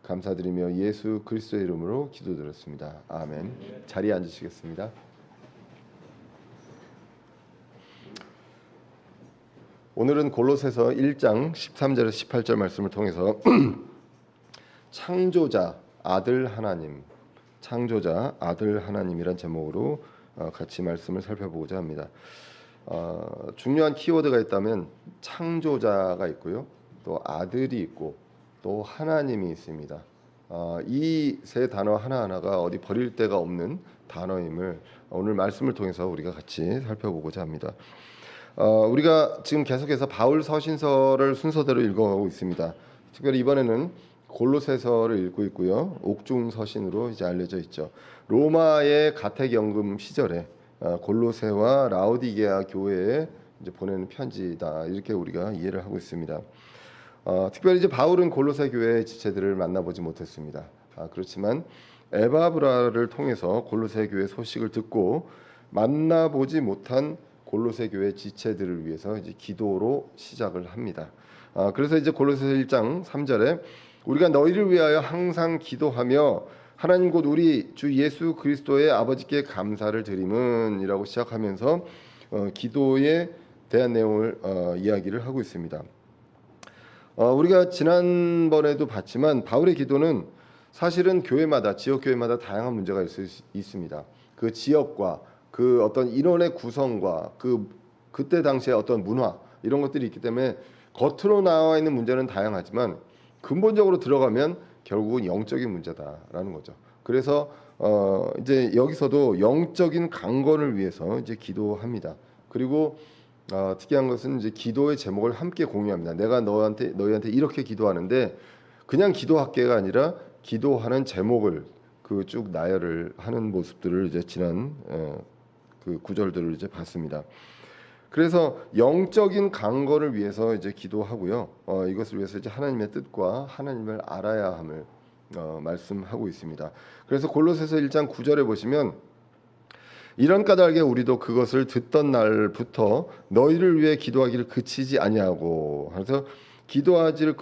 감사드리며 예수 그리스도의 이름으로 기도드렸습니다. 아멘. 자리에 앉으시겠습니다. 오늘은 골로새서 1장 13절에서 18절 말씀을 통해서 창조자 아들 하나님, 창조자 아들 하나님이란 제목으로 같이 말씀을 살펴보고자 합니다. 중요한 키워드가 있다면 창조자가 있고요, 또 아들이 있고 또 하나님이 있습니다. 이 세 단어 하나하나가 어디 버릴 데가 없는 단어임을 오늘 말씀을 통해서 우리가 같이 살펴보고자 합니다. 우리가 지금 계속해서 바울 서신서를 순서대로 읽어가고 있습니다. 특별히 이번에는 골로새서를 읽고 있고요. 옥중 서신으로 이제 알려져 있죠. 로마의 가택연금 시절에 골로새와 라오디게아 교회에 이제 보내는 편지다, 이렇게 우리가 이해를 하고 있습니다. 특별히 이제 바울은 골로새 교회의 지체들을 만나보지 못했습니다. 그렇지만 에바브라를 통해서 골로새 교회 소식을 듣고 만나보지 못한 골로새 교회 지체들을 위해서 이제 기도로 시작을 합니다. 그래서 이제 골로새서 1장 3절에 우리가 너희를 위하여 항상 기도하며 하나님 곧 우리 주 예수 그리스도의 아버지께 감사를 드림은이라고 시작하면서 기도에 대한 내용을 이야기를 하고 있습니다. 우리가 지난번에도 봤지만 바울의 기도는 사실은 교회마다, 지역 교회마다 다양한 문제가 있습니다. 그 지역과 그 어떤 인원의 구성과 그때 당시에 어떤 문화, 이런 것들이 있기 때문에 겉으로 나와 있는 문제는 다양하지만 근본적으로 들어가면 결국은 영적인 문제다라는 거죠. 그래서 이제 여기서도 영적인 강건을 위해서 이제 기도합니다. 그리고 특이한 것은 이제 기도의 제목을 함께 공유합니다. 내가 너희한테 이렇게 기도하는데 그냥 기도할게가 아니라 기도하는 제목을 쭉 나열을 하는 모습들을 이제 지난 그 구절들을 이제 봤습니다. 그래서 영적인 강건을 위해서 이제 기도하고요. 이것을 위해서 이제 하나님의 뜻과 하나님을 알아야 함을 말씀하고 있습니다. 그래서 골로새서 1장 9절에 보시면 이런 까닭에 우리도 그것을 듣던 날부터 너희를 위해 기도하기를 그치지 아니하고, 그래서 기도하기를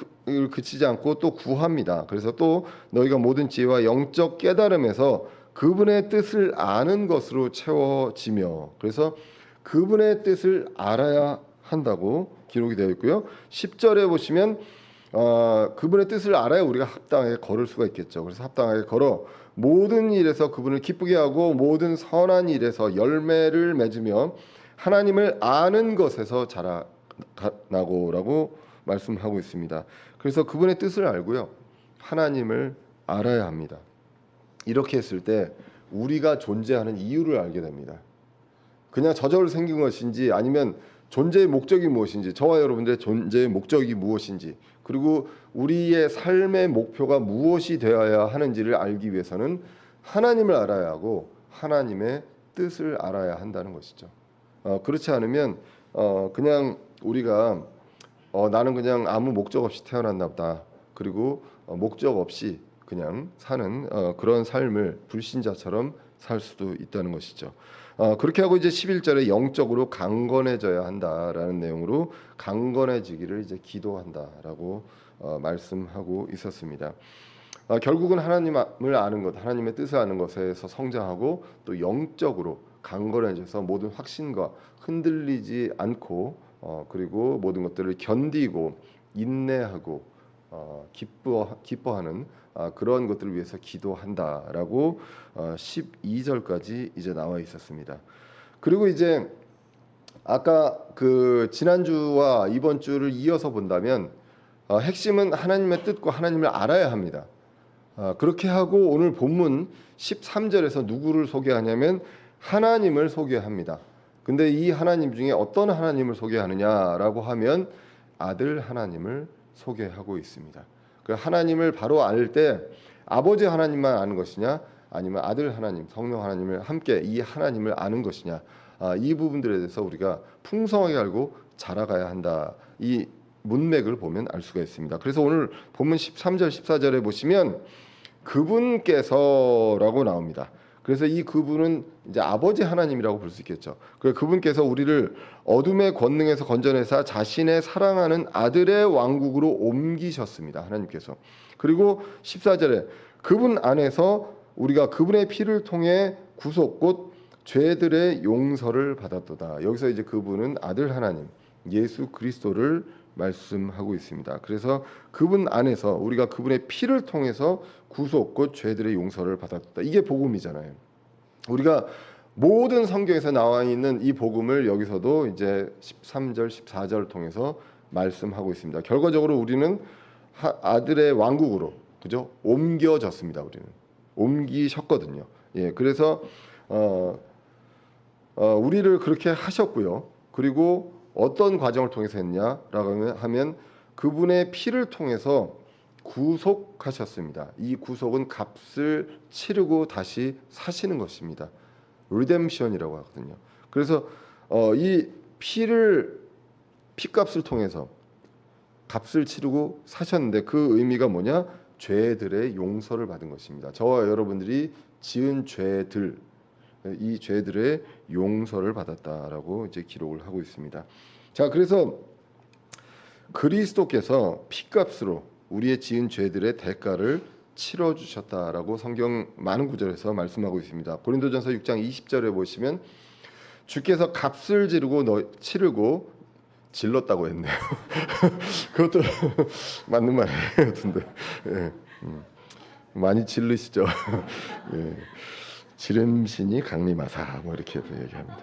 그치지 않고 또 구합니다. 그래서 또 너희가 모든 지혜와 영적 깨달음에서 그분의 뜻을 아는 것으로 채워지며, 그래서 그분의 뜻을 알아야 한다고 기록이 되어 있고요. 10절에 보시면 그분의 뜻을 알아야 우리가 합당하게 걸을 수가 있겠죠. 그래서 합당하게 걸어 모든 일에서 그분을 기쁘게 하고 모든 선한 일에서 열매를 맺으며 하나님을 아는 것에서 자라나고라고 말씀하고 있습니다. 그래서 그분의 뜻을 알고요, 하나님을 알아야 합니다. 이렇게 했을 때 우리가 존재하는 이유를 알게 됩니다. 그냥 저절로 생긴 것인지 아니면 존재의 목적이 무엇인지, 저와 여러분들의 존재의 목적이 무엇인지, 그리고 우리의 삶의 목표가 무엇이 되어야 하는지를 알기 위해서는 하나님을 알아야 하고 하나님의 뜻을 알아야 한다는 것이죠. 그렇지 않으면 그냥 우리가 나는 그냥 아무 목적 없이 태어났나 보다, 그리고 목적 없이 그냥 사는 그런 삶을 불신자처럼 살 수도 있다는 것이죠. 그렇게 하고 이제 11절에 영적으로 강건해져야 한다라는 내용으로 강건해지기를 이제 기도한다라고 말씀하고 있었습니다. 결국은 하나님을 아는 것, 하나님의 뜻을 아는 것에서 성장하고 또 영적으로 강건해져서 모든 확신과 흔들리지 않고 그리고 모든 것들을 견디고 인내하고 기뻐하는 그런 것들을 위해서 기도한다라고 12절까지 이제 나와 있었습니다. 그리고 이제 아까 그 지난주와 이번 주를 이어서 본다면 핵심은 하나님의 뜻과 하나님을 알아야 합니다. 그렇게 하고 오늘 본문 13절에서 누구를 소개하냐면 하나님을 소개합니다. 근데 이 하나님 중에 어떤 하나님을 소개하느냐라고 하면 아들 하나님을 소개하고 있습니다. 그 하나님을 바로 알 때 아버지 하나님만 아는 것이냐, 아니면 아들 하나님, 성령 하나님을 함께 이 하나님을 아는 것이냐, 이 부분들에 대해서 우리가 풍성하게 알고 자라가야 한다. 이 문맥을 보면 알 수가 있습니다. 그래서 오늘 본문 13절 14절에 보시면 그분께서라고 나옵니다. 그래서 이 그분은 이제 아버지 하나님이라고 볼 수 있겠죠. 그분께서 우리를 어둠의 권능에서 건져내사 자신의 사랑하는 아들의 왕국으로 옮기셨습니다. 하나님께서. 그리고 14절에 그분 안에서 우리가 그분의 피를 통해 구속 곧 죄들의 용서를 받았도다. 여기서 이제 그분은 아들 하나님 예수 그리스도를 말씀하고 있습니다. 그래서 그분 안에서 우리가 그분의 피를 통해서 구속 곧 죄들의 용서를 받았다. 이게 복음이잖아요. 우리가 모든 성경에서 나와 있는 이 복음을 여기서도 이제 13절, 14절을 통해서 말씀하고 있습니다. 결과적으로 우리는 아들의 왕국으로 그죠? 옮겨졌습니다. 우리는 옮기셨거든요. 예, 그래서 우리를 그렇게 하셨고요. 그리고 어떤 과정을 통해서 했냐라고 하면 그분의 피를 통해서 구속하셨습니다. 이 구속은 값을 치르고 다시 사시는 것입니다. 리뎀션이라고 하거든요. 그래서 이 피값을 통해서 값을 치르고 사셨는데 그 의미가 뭐냐? 죄들의 용서를 받은 것입니다. 저와 여러분들이 지은 죄들, 이 죄들의 용서를 받았다라고 이제 기록을 하고 있습니다. 자, 그래서 그리스도께서 피값으로 우리의 지은 죄들의 대가를 치러 주셨다라고 성경 많은 구절에서 말씀하고 있습니다. 고린도전서 6장 20절에 보시면 주께서 값을 치르고 질렀다고 했네요. 그것도 맞는 말이에요. 같은데 예, 많이 질르시죠. 예, 지름신이 강림하사 뭐 이렇게 얘기합니다.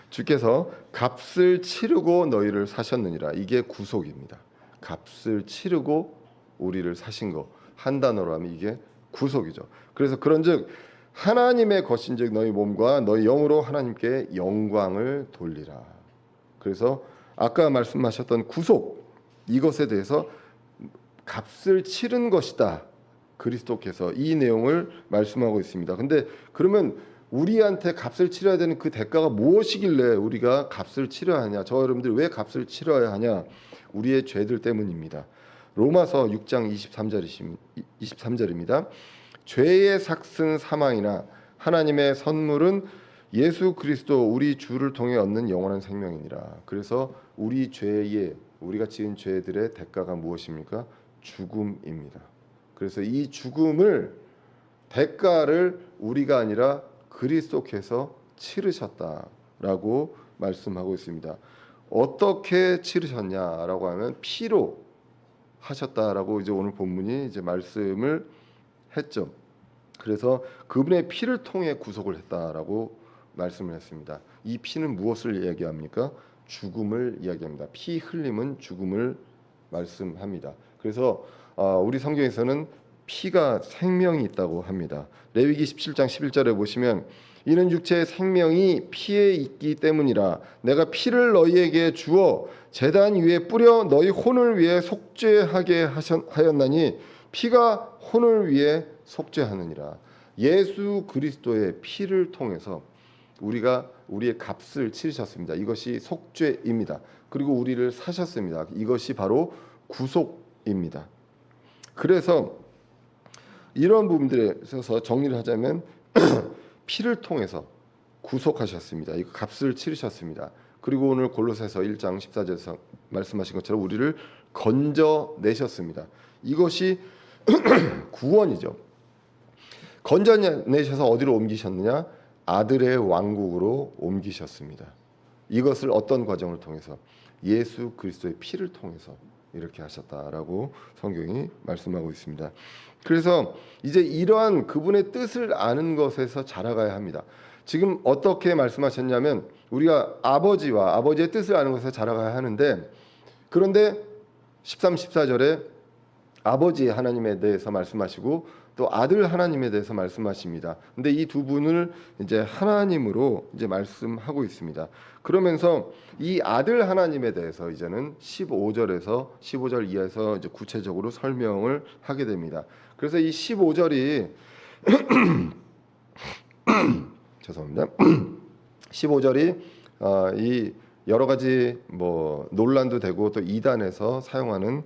주께서 값을 치르고 너희를 사셨느니라. 이게 구속입니다. 값을 치르고 우리를 사신 거 한 단어로 하면 이게 구속이죠. 그래서 그런즉 하나님의 것인즉 너희 몸과 너희 영으로 하나님께 영광을 돌리라. 그래서 아까 말씀하셨던 구속 이것에 대해서 값을 치른 것이다. 그리스도께서 이 내용을 말씀하고 있습니다. 근데 그러면 우리한테 값을 치러야 되는 그 대가가 무엇이길래 우리가 값을 치러야 하냐? 저 여러분들 왜 값을 치러야 하냐? 우리의 죄들 때문입니다. 로마서 6장 23절입니다. 죄의 삭은 사망이나 하나님의 선물은 예수 그리스도 우리 주를 통해 얻는 영원한 생명이니라. 그래서 우리가 지은 죄들의 대가가 무엇입니까? 죽음입니다. 그래서 이 대가를 우리가 아니라 그리스도께서 치르셨다라고 말씀하고 있습니다. 어떻게 치르셨냐라고 하면 피로 하셨다라고 이제 오늘 본문이 이제 말씀을 했죠. 그래서 그분의 피를 통해 구속을 했다라고 말씀을 했습니다. 이 피는 무엇을 이야기합니까? 죽음을 이야기합니다. 피 흘림은 죽음을 말씀합니다. 그래서 우리 성경에서는 피가 생명이 있다고 합니다. 레위기 17장 11절에 보시면 이는 육체의 생명이 피에 있기 때문이라 내가 피를 너희에게 주어 제단 위에 뿌려 너희 혼을 위해 속죄하게 하였나니 피가 혼을 위해 속죄하느니라. 예수 그리스도의 피를 통해서 우리가 우리의 값을 치르셨습니다. 이것이 속죄입니다. 그리고 우리를 사셨습니다. 이것이 바로 구속입니다. 그래서 이런 부분들에 있어서 정리를 하자면 피를 통해서 구속하셨습니다. 이 값을 치르셨습니다. 그리고 오늘 골로새서 1장 14절에서 말씀하신 것처럼 우리를 건져내셨습니다. 이것이 구원이죠. 건져내셔서 어디로 옮기셨느냐? 아들의 왕국으로 옮기셨습니다. 이것을 어떤 과정을 통해서? 예수 그리스도의 피를 통해서 이렇게 하셨다라고 성경이 말씀하고 있습니다. 그래서 이제 이러한 그분의 뜻을 아는 것에서 자라가야 합니다. 지금 어떻게 말씀하셨냐면 우리가 아버지와 아버지의 뜻을 아는 것에서 자라가야 하는데, 그런데 13, 14절에 아버지 하나님에 대해서 말씀하시고 또 아들 하나님에 대해서 말씀하십니다. 근데 이 두 분을 이제 하나님으로 이제 말씀하고 있습니다. 그러면서 이 아들 하나님에 대해서 이제는 15절 이하에서 이제 구체적으로 설명을 하게 됩니다. 그래서 이 15절이 죄송합니다. 15절이 이 여러 가지 뭐 논란도 되고 또 이단에서 사용하는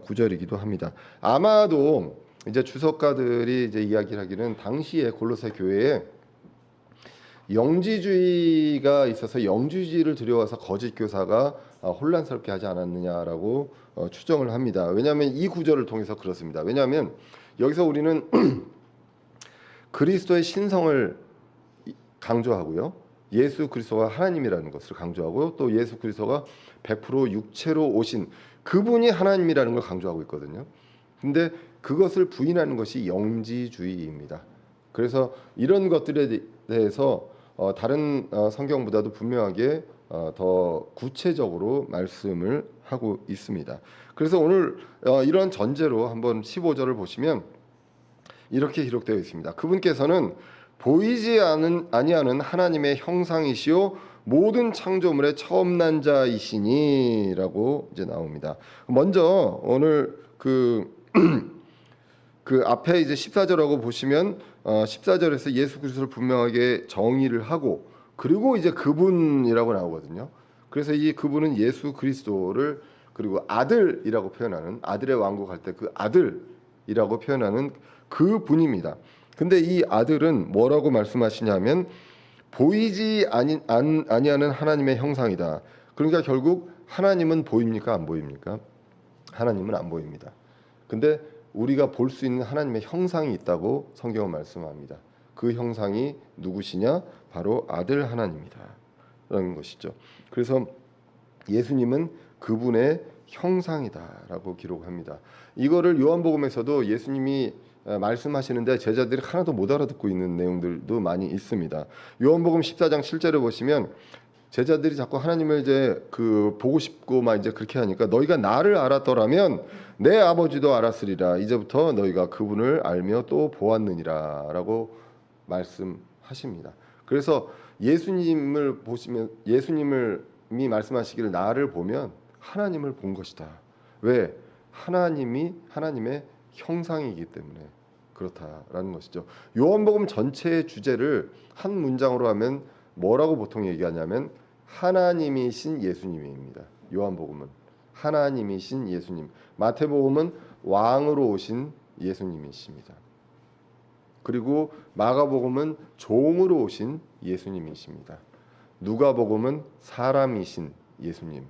구절이기도 합니다. 아마도 이제 주석가들이 이제 이야기하기는 당시에 골로새 교회에 영지주의가 있어서 영지주의를 들여와서 거짓 교사가 혼란스럽게 하지 않았느냐라고 추정을 합니다. 왜냐하면 이 구절을 통해서 그렇습니다. 왜냐하면 여기서 우리는 그리스도의 신성을 강조하고요. 예수 그리스도가 하나님이라는 것을 강조하고 또 예수 그리스도가 100% 육체로 오신 그분이 하나님이라는 걸 강조하고 있거든요. 근데 그것을 부인하는 것이 영지주의입니다. 그래서 이런 것들에 대해서 다른 성경보다도 분명하게 더 구체적으로 말씀을 하고 있습니다. 그래서 오늘 이런 전제로 한번 15절을 보시면 이렇게 기록되어 있습니다. 그분께서는 보이지 아니하는 하나님의 형상이시요 모든 창조물의 처음 난 자이시니라고 이제 나옵니다. 먼저 오늘 그 앞에 이제 14절하고 보시면 14절에서 예수 그리스도를 분명하게 정의를 하고 그리고 이제 그분이라고 나오거든요. 그래서 이 그분은 예수 그리스도를 그리고 아들이라고 표현하는 아들의 왕국 할 때 그 아들이라고 표현하는 그 분입니다. 근데 이 아들은 뭐라고 말씀하시냐면 보이지 아니하는 하나님의 형상이다. 그러니까 결국 하나님은 보입니까? 안 보입니까? 하나님은 안 보입니다. 근데 우리가 볼 수 있는 하나님의 형상이 있다고 성경은 말씀합니다. 그 형상이 누구시냐? 바로 아들 하나님이다 라는 것이죠. 그래서 예수님은 그분의 형상이다라고 기록합니다. 이거를 요한복음에서도 예수님이 말씀하시는데 제자들이 하나도 못 알아듣고 있는 내용들도 많이 있습니다. 요한복음 14장 7절을 보시면 제자들이 자꾸 하나님을 이제 보고 싶고 막 이제 그렇게 하니까 너희가 나를 알았더라면 내 아버지도 알았으리라. 이제부터 너희가 그분을 알며 또 보았느니라라고 말씀하십니다. 그래서 예수님을 보시면 예수님이 말씀하시기를 나를 보면 하나님을 본 것이다. 왜? 하나님이 하나님의 형상이기 때문에 그렇다라는 것이죠. 요한복음 전체의 주제를 한 문장으로 하면 뭐라고 보통 얘기하냐면 하나님이신 예수님입니다. 요한복음은 하나님이신 예수님, 마태복음은 왕으로 오신 예수님이십니다. 그리고 마가복음은 종으로 오신 예수님이십니다. 누가복음은 사람이신 예수님,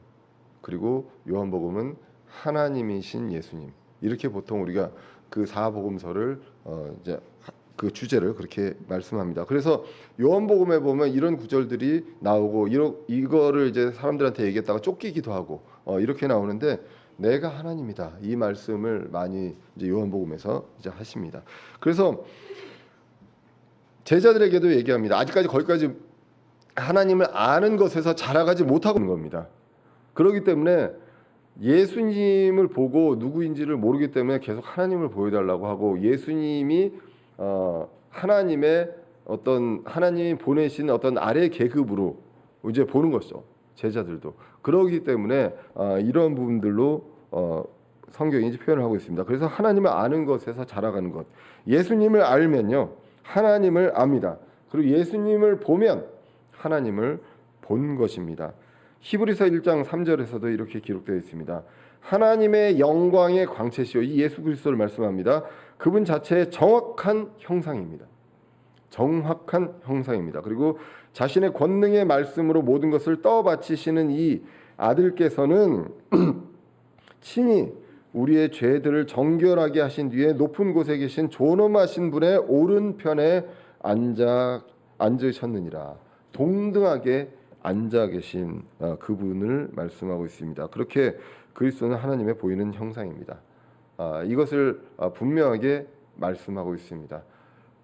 그리고 요한복음은 하나님이신 예수님. 이렇게 보통 우리가 그 사복음서를 이제 그 주제를 그렇게 말씀합니다. 그래서 요한복음에 보면 이런 구절들이 나오고 이거를 이제 사람들한테 얘기했다가 쫓기기도 하고 이렇게 나오는데 내가 하나님이다 이 말씀을 많이 이제 요한복음에서 이제 하십니다. 그래서 제자들에게도 얘기합니다. 아직까지 거기까지 하나님을 아는 것에서 자라가지 못하고 있는 겁니다. 그렇기 때문에 예수님을 보고 누구인지를 모르기 때문에 계속 하나님을 보여달라고 하고 예수님이 하나님의 어떤 하나님이 보내신 어떤 아래 계급으로 이제 보는 것이죠. 제자들도 그러기 때문에 이런 부분들로 성경이 이제 표현을 하고 있습니다. 그래서 하나님을 아는 것에서 자라가는 것. 예수님을 알면요 하나님을 압니다. 그리고 예수님을 보면 하나님을 본 것입니다. 히브리서 1장 3절에서도 이렇게 기록되어 있습니다. 하나님의 영광의 광채시요 이 예수 그리스도를 말씀합니다. 그분 자체의 정확한 형상입니다. 정확한 형상입니다. 그리고 자신의 권능의 말씀으로 모든 것을 떠받치시는 이 아들께서는 친히 우리의 죄들을 정결하게 하신 뒤에 높은 곳에 계신 존엄하신 분의 오른편에 앉으셨느니라. 동등하게 앉아 계신 그분을 말씀하고 있습니다. 그렇게 그리스도는 하나님의 보이는 형상입니다. 이것을 분명하게 말씀하고 있습니다.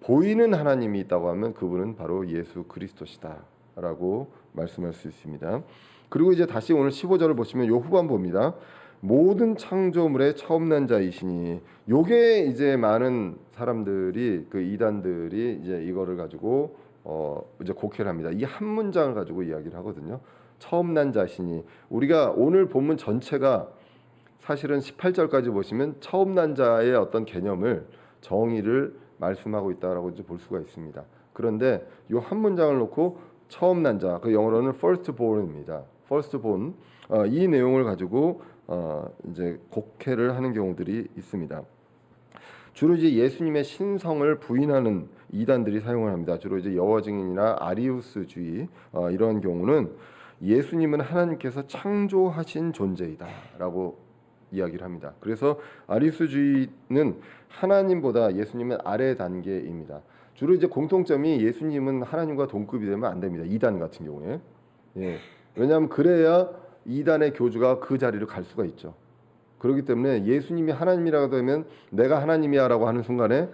보이는 하나님이 있다고 하면 그분은 바로 예수 그리스도시다라고 말씀할 수 있습니다. 그리고 이제 다시 오늘 15절을 보시면 요 후반부입니다. 모든 창조물의 처음 난 자이시니 요게 이제 많은 사람들이 그 이단들이 이제 이거를 가지고 이제 곡해를 합니다. 이 한 문장을 가지고 이야기를 하거든요. 처음 난 자시니 우리가 오늘 본문 전체가 사실은 18절까지 보시면 처음 난 자의 어떤 개념을 정의를 말씀하고 있다라고 이제 볼 수가 있습니다. 그런데 이 한 문장을 놓고 처음 난 자, 그 영어로는 firstborn입니다. firstborn 이 내용을 가지고 이제 곡해를 하는 경우들이 있습니다. 주로 이제 예수님의 신성을 부인하는 이단들이 사용을 합니다. 주로 이제 여호와 증인이나 아리우스주의 이런 경우는 예수님은 하나님께서 창조하신 존재이다라고 이야기를 합니다. 그래서 아리우스주의는 하나님보다 예수님은 아래 단계입니다. 주로 이제 공통점이 예수님은 하나님과 동급이 되면 안 됩니다. 이단 같은 경우에. 예. 왜냐하면 그래야 이단의 교주가 그 자리를 갈 수가 있죠. 그렇기 때문에 예수님이 하나님이라고 되면 내가 하나님이야라고 하는 순간에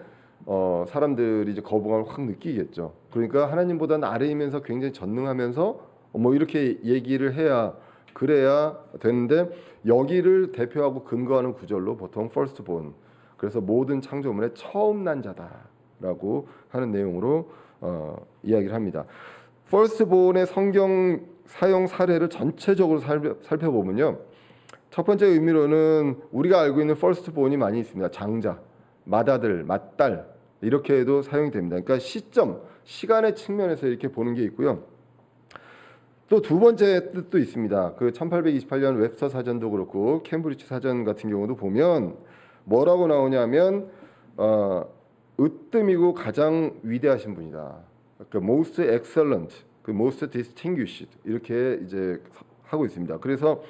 사람들이 이제 거부감을 확 느끼겠죠. 그러니까 하나님보다는 아래이면서 굉장히 전능하면서 뭐 이렇게 얘기를 해야 그래야 되는데 여기를 대표하고 근거하는 구절로 보통 first born, 그래서 모든 창조물의 처음 난 자다라고 하는 내용으로 이야기를 합니다. first born의 성경 사용 사례를 전체적으로 살펴보면요. 첫 번째 의미로는 우리가 알고 있는 first born이 많이 있습니다. 장자, 맏아들, 맏딸 이렇게 해도 사용이 됩니다. 그러니까 시점, 시간의 측면에서 이렇게 보는 게 있고요. 또 두 번째 뜻도 있습니다. 그 1828년 웹스터 사전도 그렇고 캠브리지 사전 같은 경우도 보면 뭐라고 나오냐면 으뜸이고 가장 위대하신 분이다. 그러니까 most excellent, 그 most distinguished 이렇게 이제 하고 있습니다. 그래서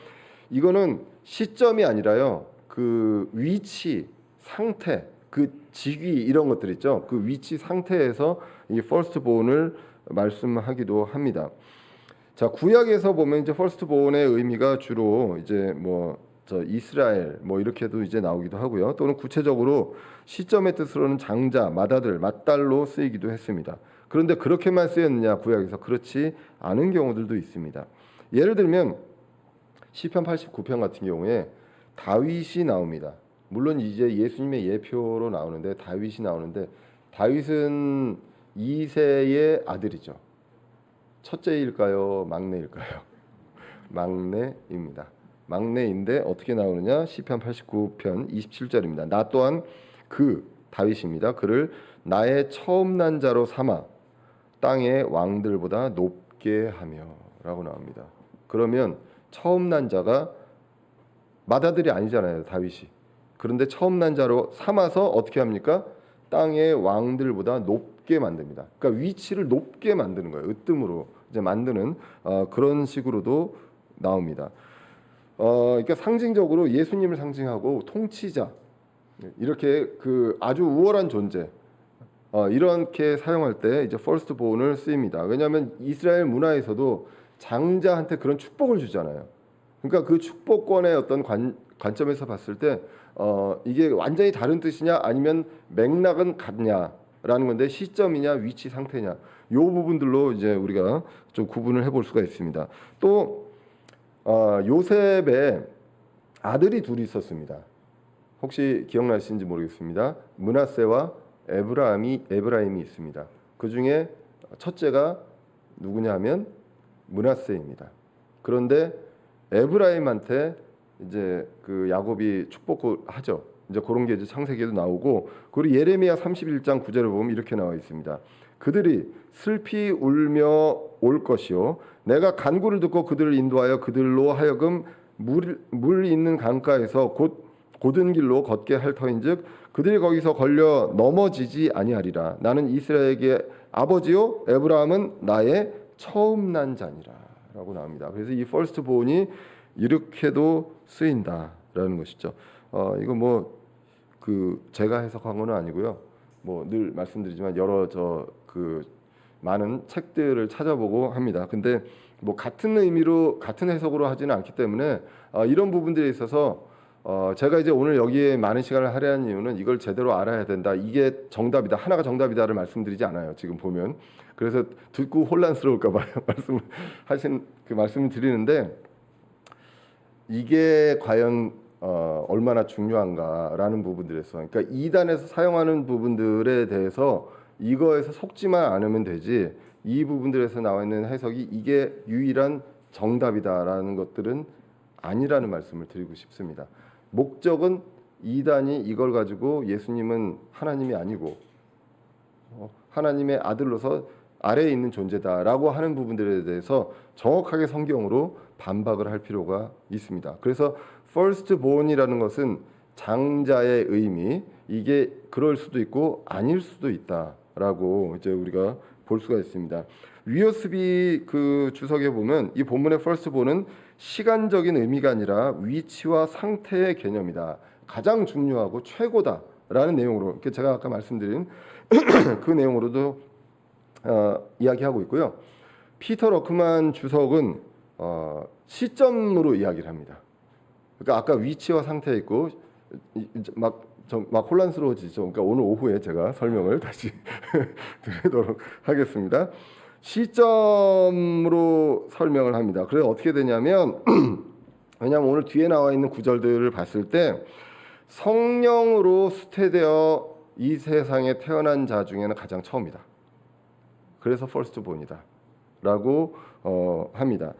이거는 시점이 아니라요. 그 위치, 상태, 그 직위 이런 것들 있죠. 그 위치 상태에서 이 first born을 말씀하기도 합니다. 자, 구약에서 보면 이제 first born의 의미가 주로 이제 뭐 이스라엘 뭐 이렇게도 이제 나오기도 하고요. 또는 구체적으로 시점의 뜻으로는 장자, 맏아들, 맏딸로 쓰이기도 했습니다. 그런데 그렇게만 쓰였느냐 구약에서 그렇지 않은 경우들도 있습니다. 예를 들면 시편 89편 같은 경우에 다윗이 나옵니다. 물론 이제 예수님의 예표로 나오는데 다윗이 나오는데 다윗은 2세의 아들이죠. 첫째일까요? 막내일까요? 막내입니다. 막내인데 어떻게 나오느냐? 시편 89편 27절입니다. 나 또한 그 다윗입니다. 그를 나의 처음 난 자로 삼아 땅의 왕들보다 높게 하며라고 나옵니다. 그러면 처음 난 자가 맏아들이 아니잖아요, 다윗이. 그런데 처음 난 자로 삼아서 어떻게 합니까? 땅의 왕들보다 높게 만듭니다. 그러니까 위치를 높게 만드는 거예요. 으뜸으로 이제 만드는 그런 식으로도 나옵니다. 그러니까 상징적으로 예수님을 상징하고 통치자 이렇게 그 아주 우월한 존재 이렇게 사용할 때 이제 first born을 쓰입니다. 왜냐하면 이스라엘 문화에서도 장자한테 그런 축복을 주잖아요. 그러니까 그 축복권의 어떤 관점에서 봤을 때 이게 완전히 다른 뜻이냐 아니면 맥락은 같냐라는 건데 시점이냐 위치 상태냐 이 부분들로 이제 우리가 좀 구분을 해볼 수가 있습니다. 또 요셉의 아들이 둘이 있었습니다. 혹시 기억나시는지 모르겠습니다. 므낫세와 에브라임이 있습니다. 그 중에 첫째가 누구냐 하면 므낫세입니다. 그런데 에브라임한테 이제 그 야곱이 축복을 하죠. 이제 그런 게 이제 창세기에도 나오고 그리고 예레미야 31장 9절을 보면 이렇게 나와 있습니다. 그들이 슬피 울며 올 것이요 내가 간구를 듣고 그들을 인도하여 그들로 하여금 물 있는 강가에서 곧 고든 길로 걷게 할 터인즉 그들이 거기서 걸려 넘어지지 아니하리라. 나는 이스라엘에게 아버지요 에브라함은 나의 처음 난 자니라라고 나옵니다. 그래서 이 first born이 이렇게도 쓰인다라는 것이죠. 이거 뭐 그 제가 해석한 건 아니고요. 뭐 늘 말씀드리지만 여러 그 많은 책들을 찾아보고 합니다. 근데 뭐 같은 의미로 같은 해석으로 하지는 않기 때문에 이런 부분들에 있어서 제가 이제 오늘 여기에 많은 시간을 할애한 이유는 이걸 제대로 알아야 된다. 이게 정답이다. 하나가 정답이다를 말씀드리지 않아요. 지금 보면. 그래서 듣고 혼란스러울까 봐요. 말씀을 드리는데 이게 과연 얼마나 중요한가라는 부분들에서 그러니까 이단에서 사용하는 부분들에 대해서 이거에서 속지만 않으면 되지 이 부분들에서 나와 있는 해석이 이게 유일한 정답이다라는 것들은 아니라는 말씀을 드리고 싶습니다. 목적은 이단이 이걸 가지고 예수님은 하나님이 아니고 하나님의 아들로서 아래에 있는 존재다라고 하는 부분들에 대해서 정확하게 성경으로 반박을 할 필요가 있습니다. 그래서 first born이라는 것은 장자의 의미 이게 그럴 수도 있고 아닐 수도 있다라고 이제 우리가 볼 수가 있습니다. 위어스비 그 주석에 보면 이 본문의 firstborn은 시간적인 의미가 아니라 위치와 상태의 개념이다. 가장 중요하고 최고다라는 내용으로 제가 아까 말씀드린 그 내용으로도 이야기하고 있고요. 피터 러크만 주석은 시점으로 이야기를 합니다. 그러니까 아까 위치와 상태에 있고 막 혼란스러워지죠. 그러니까 오늘 오후에 제가 설명을 다시 드리도록 하겠습니다. 시점으로 설명을 합니다. 그래서 어떻게 되냐면 왜냐하면 오늘 뒤에 나와 있는 구절들을 봤을 때 성령으로 수태되어 이 세상에 태어난 자 중에는 가장 처음이다. 그래서 firstborn이다 라고 합니다.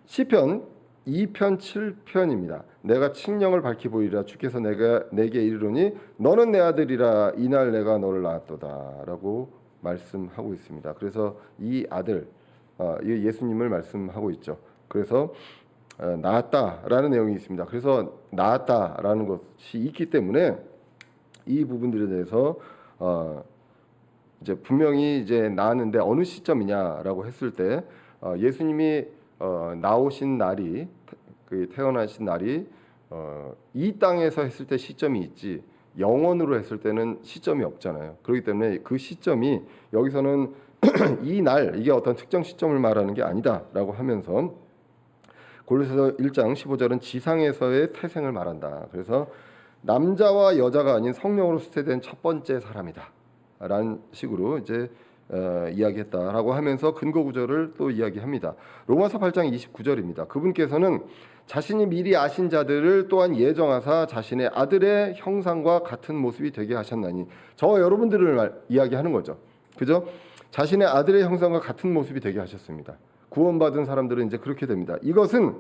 시편 2편 7편입니다. 내가 칙령을 밝히 보이리라 주께서 내게 이르노니 너는 내 아들이라 이날 내가 너를 낳았도다 라고 말씀하고 있습니다. 그래서 이 아들 예수님을 말씀하고 있죠. 그래서 낳았다라는 내용이 있습니다. 그래서 낳았다라는 것이 있기 때문에 이 부분들에 대해서 이제 분명히 이제 낳았는데 어느 시점이냐라고 했을 때 예수님이 나오신 날이 태어나신 날이 이 땅에서 했을 때 시점이 있지 영원으로 했을 때는 시점이 없잖아요. 그렇기 때문에 그 시점이 여기서는 이 날 이게 어떤 특정 시점을 말하는 게 아니다라고 하면서 골로새서 1장 15절은 지상에서의 태생을 말한다. 그래서 남자와 여자가 아닌 성령으로 수태된 첫 번째 사람이다 라는 식으로 이제 이야기했다라고 하면서 근거 구절을 또 이야기합니다. 로마서 8장 29절입니다. 그분께서는 자신이 미리 아신 자들을 또한 예정하사 자신의 아들의 형상과 같은 모습이 되게 하셨나니 저 여러분들을 이야기하는 거죠. 그죠? 자신의 아들의 형상과 같은 모습이 되게 하셨습니다. 구원받은 사람들은 이제 그렇게 됩니다. 이것은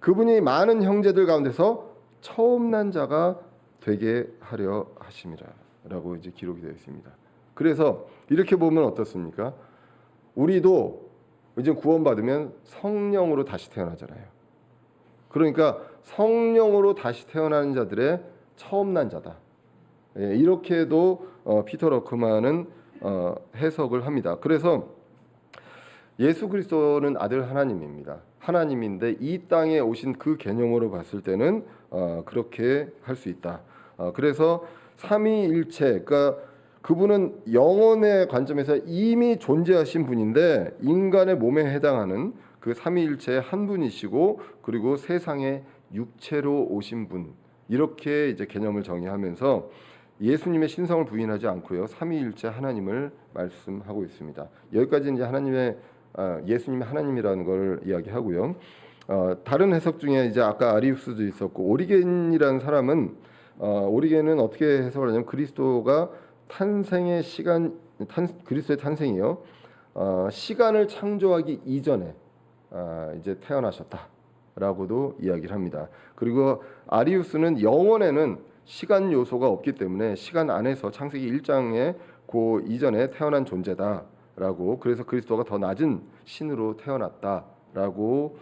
그분이 많은 형제들 가운데서 처음 난 자가 되게 하려 하심이라 라고 이제 기록이 되어 있습니다. 그래서 이렇게 보면 어떻습니까? 우리도 이제 구원받으면 성령으로 다시 태어나잖아요. 그러니까 성령으로 다시 태어나는 자들의 처음 난 자다. 이렇게도 피터 러크만은 해석을 합니다. 그래서 예수 그리스도는 아들 하나님입니다. 하나님인데 이 땅에 오신 그 개념으로 봤을 때는 그렇게 할 수 있다. 그래서 삼위일체, 그러니까 그분은 영혼의 관점에서 이미 존재하신 분인데 인간의 몸에 해당하는 그 삼위일체의 한 분이시고 그리고 세상에 육체로 오신 분 이렇게 이제 개념을 정의하면서 예수님의 신성을 부인하지 않고요 삼위일체 하나님을 말씀하고 있습니다. 여기까지 이제 예수님이 하나님이라는 걸 이야기하고요. 다른 해석 중에 이제 아까 아리우스도 있었고 오리겐이라는 사람은 오리겐은 어떻게 해석을 하냐면 그리스도가 탄생의 시간, 그리스도의 탄생이요. 시간을 창조하기 이전에 이제 태어나셨다라고도 이야기를 합니다. 그리고 아리우스는 영원에는 시간 요소가 없기 때문에 시간 안에서 창세기 1장에 그 이전에 태어난 존재다라고 그래서 그리스도가 더 낮은 신으로 태어났다라고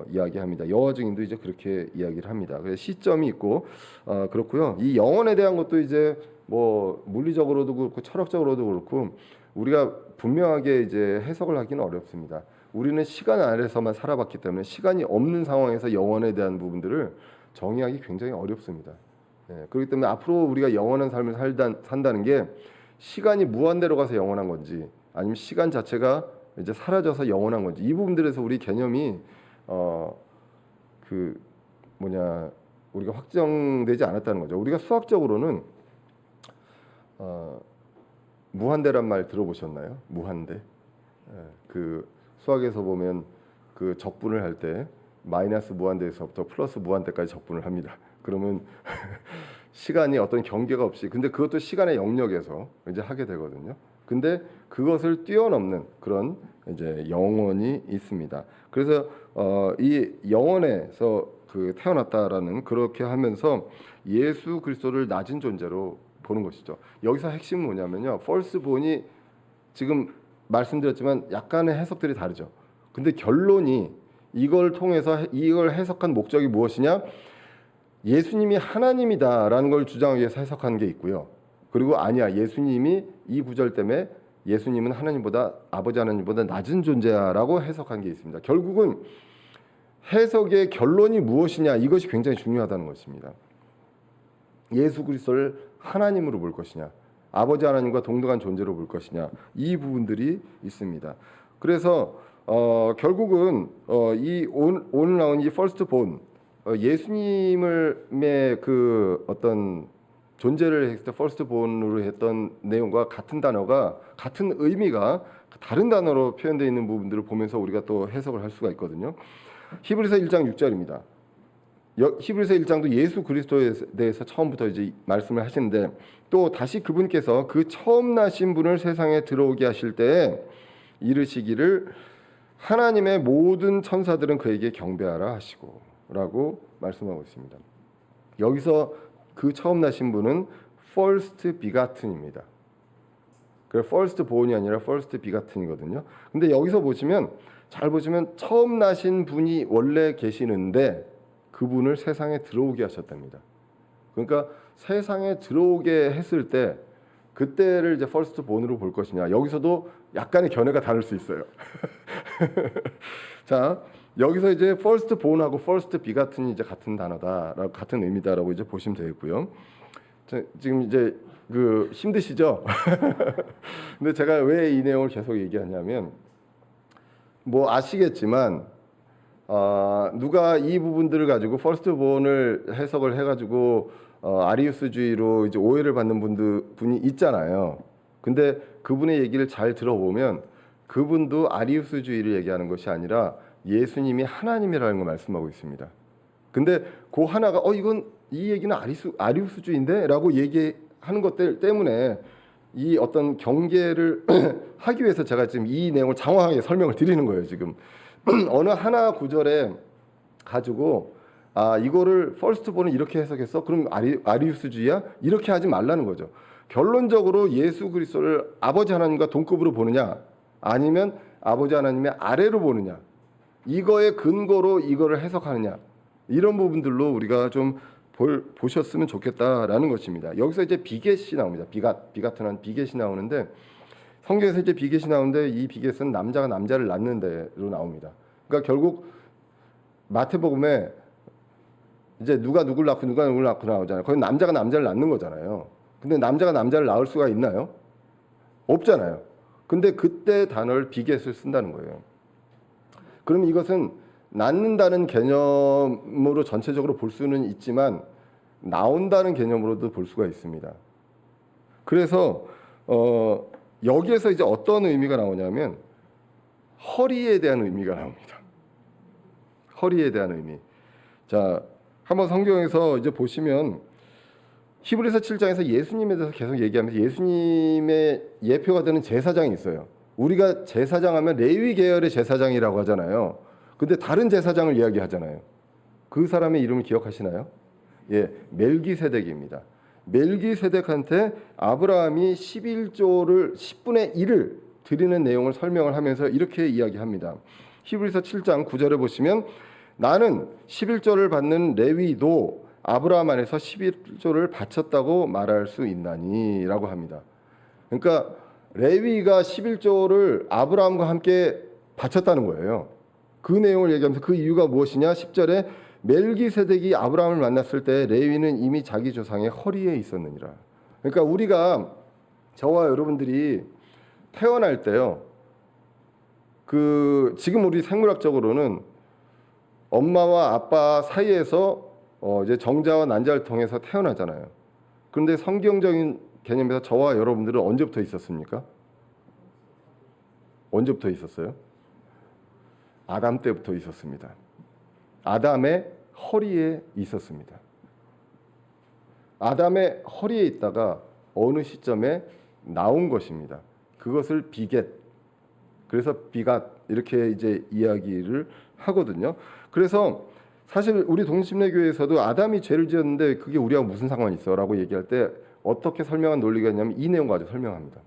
이야기합니다. 여호와 증인도 이제 그렇게 이야기를 합니다. 그래서 시점이 있고 그렇고요. 이 영혼에 대한 것도 이제 뭐 물리적으로도 그렇고 철학적으로도 그렇고 우리가 분명하게 이제 해석을 하기는 어렵습니다. 우리는 시간 안에서만 살아봤기 때문에 시간이 없는 상황에서 영혼에 대한 부분들을 정의하기 굉장히 어렵습니다. 그렇기 때문에 앞으로 우리가 영원한 삶을 산다는 게 시간이 무한대로 가서 영원한 건지 아니면 시간 자체가 이제 사라져서 영원한 건지 이 부분들에서 우리 개념이 우리가 확정되지 않았다는 거죠. 우리가 수학적으로는 무한대란 말 들어보셨나요? 무한대. 그 수학에서 보면 그 적분을 할 때 마이너스 무한대에서부터 플러스 무한대까지 적분을 합니다. 그러면 시간이 어떤 경계가 없이 근데 그것도 시간의 영역에서 이제 하게 되거든요. 근데 그것을 뛰어넘는 그런 이제 영혼이 있습니다. 그래서 이 영혼에서 그 태어났다라는 그렇게 하면서 예수 그리스도를 낮은 존재로 보는 것이죠. 여기서 핵심은 뭐냐면요. firstborn이 지금 말씀드렸지만 약간의 해석들이 다르죠. 근데 결론이 이걸 통해서 이걸 해석한 목적이 무엇이냐? 예수님이 하나님이다라는 걸 주장하기 위해서 해석한 게 있고요. 그리고 아니야. 예수님이 이 구절 때문에 예수님은 하나님보다 아버지 하나님보다 낮은 존재야라고 해석한 게 있습니다. 결국은 해석의 결론이 무엇이냐 이것이 굉장히 중요하다는 것입니다. 예수 그리스도를 하나님으로 볼 것이냐, 아버지 하나님과 동등한 존재로 볼 것이냐, 이 부분들이 있습니다. 그래서 결국은 이 오늘 나온 이 first born, 예수님의 그 어떤 존재를 했을 때 first born으로 했던 내용과 같은 단어가, 같은 의미가 다른 단어로 표현되어 있는 부분들을 보면서 우리가 또 해석을 할 수가 있거든요. 히브리서 1장 6절입니다. 히브리서 1장도 예수 그리스도에 대해서 처음부터 이제 말씀을 하시는데, 또 다시 그분께서 그 처음 나신 분을 세상에 들어오게 하실 때에 이르시기를 하나님의 모든 천사들은 그에게 경배하라 하시고라고 말씀하고 있습니다. 여기서 그 처음 나신 분은 first begotten입니다. 그 first born이 아니라 first begotten이거든요. 근데 여기서 보시면, 잘 보시면 처음 나신 분이 원래 계시는데 그분을 세상에 들어오게 하셨답니다. 그러니까 세상에 들어오게 했을 때 그때를 이제 first born으로 볼 것이냐, 여기서도 약간의 견해가 다를 수 있어요. 자, 여기서 이제 first born하고 first begotten이 이제 같은 단어다, 같은 의미다라고 이제 보시면 되겠고요. 자, 지금 이제 그 힘드시죠? 근데 제가 왜 이 내용을 계속 얘기하냐면, 뭐 아시겠지만 누가 이 부분들을 가지고 first born을 해석을 해가지고 아리우스주의로 이제 오해를 받는 분이 있잖아요. 근데 그분의 얘기를 잘 들어보면 그분도 아리우스주의를 얘기하는 것이 아니라 예수님이 하나님이라는 걸 말씀하고 있습니다. 근데 그 하나가 이건 이 얘기는 아리우스주의인데라고 얘기하는 것들 때문에 이 어떤 경계를 하기 위해서 제가 지금 이 내용을 장황하게 설명을 드리는 거예요. 지금 어느 하나 구절에 가지고 이거를 퍼스트 본은 이렇게 해석했어? 그럼 아리우스주의야? 이렇게 하지 말라는 거죠. 결론적으로 예수 그리스도를 아버지 하나님과 동급으로 보느냐, 아니면 아버지 하나님의 아래로 보느냐, 이거의 근거로 이거를 해석하느냐, 이런 부분들로 우리가 좀 보셨으면 좋겠다라는 것입니다. 여기서 이제 비겟이 나옵니다. 비갓은 비겟이 나오는데, 성경에서 이제 비겟이 나오는데 이 비겟은 남자가 남자를 낳는 데로 나옵니다. 그러니까 결국 마태복음에 이제 누가 누굴 낳고 누가 누굴 낳고 나오잖아요. 거기 남자가 남자를 낳는 거잖아요. 근데 남자가 남자를 낳을 수가 있나요? 없잖아요. 근데 그때 단어를 비겟을 쓴다는 거예요. 그럼 이것은 낳는다는 개념으로 전체적으로 볼 수는 있지만 나온다는 개념으로도 볼 수가 있습니다. 그래서 여기에서 이제 어떤 의미가 나오냐면 허리에 대한 의미가 나옵니다. 허리에 대한 의미. 자, 한번 성경에서 이제 보시면 히브리서 7장에서 예수님에 대해서 계속 얘기하면서 예수님의 예표가 되는 제사장이 있어요. 우리가 제사장 하면 레위 계열의 제사장이라고 하잖아요. 근데 다른 제사장을 이야기하잖아요. 그 사람의 이름을 기억하시나요? 예, 멜기세덱입니다. 멜기세덱한테 아브라함이 11조를 10분의 1을 드리는 내용을 설명을 하면서 이렇게 이야기합니다. 히브리서 7장 9절에 보시면 나는 11조를 받는 레위도 아브라함 안에서 11조를 바쳤다고 말할 수 있나니 라고 합니다. 그러니까 레위가 11조를 아브라함과 함께 바쳤다는 거예요. 그 내용을 얘기하면서 그 이유가 무엇이냐? 10절에 멜기세덱이 아브라함을 만났을 때 레위는 이미 자기 조상의 허리에 있었느니라. 그러니까 우리가, 저와 여러분들이 태어날 때요, 지금 우리 생물학적으로는 엄마와 아빠 사이에서 이제 정자와 난자를 통해서 태어나잖아요. 그런데 성경적인 개념에서 저와 여러분들은 언제부터 있었습니까? 언제부터 있었어요? 아담 때부터 있었습니다. 아담의 허리에 있었습니다. 아담의 허리에 있다가 어느 시점에 나온 것입니다. 그것을 비겟, 그래서 비갓 이렇게 이제 이야기를 하거든요. 그래서 사실 우리 동심례교회에서도 아담이 죄를 지었는데 그게 우리하고 무슨 상관이 있어라고 얘기할 때 어떻게 설명한 논리가 있냐면 이 내용 가지고 설명합니다.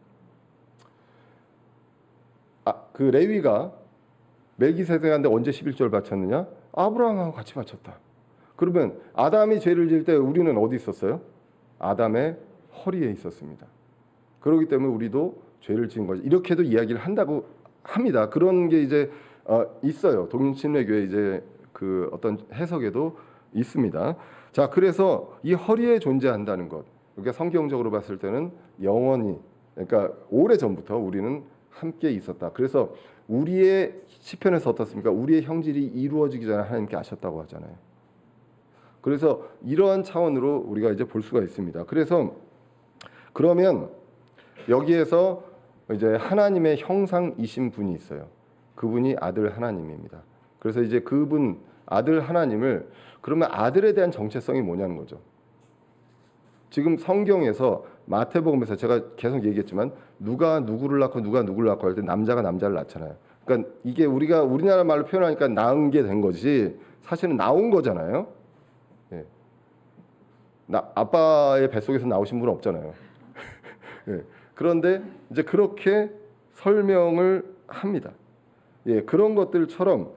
그 레위가 멜기세덱한테 언제 11조를 바쳤느냐? 아브라함하고 같이 바쳤다. 그러면 아담이 죄를 지을 때 우리는 어디 있었어요? 아담의 허리에 있었습니다. 그렇기 때문에 우리도 죄를 지은 거죠. 이렇게도 이야기를 한다고 합니다. 그런 게 이제 있어요. 독립침례교회 이제 그 어떤 해석에도 있습니다. 자, 그래서 이 허리에 존재한다는 것, 그러니까 성경적으로 봤을 때는 영원히, 그러니까 오래 전부터 우리는 함께 있었다. 그래서 우리의 시편에서 어떻습니까? 우리의 형질이 이루어지기 전에 하나님께 아셨다고 하잖아요. 그래서 이러한 차원으로 우리가 이제 볼 수가 있습니다. 그래서 그러면 여기에서 이제 하나님의 형상이신 분이 있어요. 그분이 아들 하나님입니다. 그래서 이제 그분 아들 하나님을, 그러면 아들에 대한 정체성이 뭐냐는 거죠. 지금 성경에서 마태복음에서 제가 계속 얘기했지만 누가 누구를 낳고 누가 누구를 낳고 할 때 남자가 남자를 낳잖아요. 그러니까 이게 우리가 우리나라 말로 표현하니까 낳은 게 된 거지 사실은 나온 거잖아요. 예. 아빠의 뱃속에서 나오신 분은 없잖아요. 예. 그런데 이제 그렇게 설명을 합니다. 예, 그런 것들처럼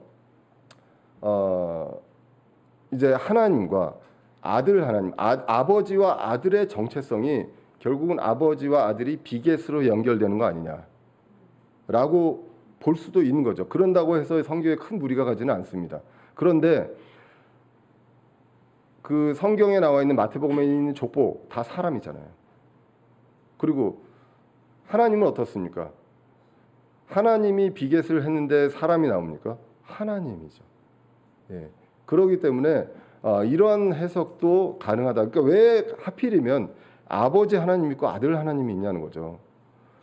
이제 하나님과 아들 하나님, 아버지와 아들의 정체성이 결국은 아버지와 아들이 비겟으로 연결되는 거 아니냐라고 볼 수도 있는 거죠. 그런다고 해서 성경에 큰 무리가 가지는 않습니다. 그런데 그 성경에 나와 있는 마태복음에 있는 족보 다 사람이잖아요. 그리고 하나님은 어떻습니까? 하나님이 비겟을 했는데 사람이 나옵니까? 하나님이죠. 예. 그렇기 때문에 이러한 해석도 가능하다. 그러니까 왜 하필이면 아버지 하나님 있고 아들 하나님이 있냐는 거죠.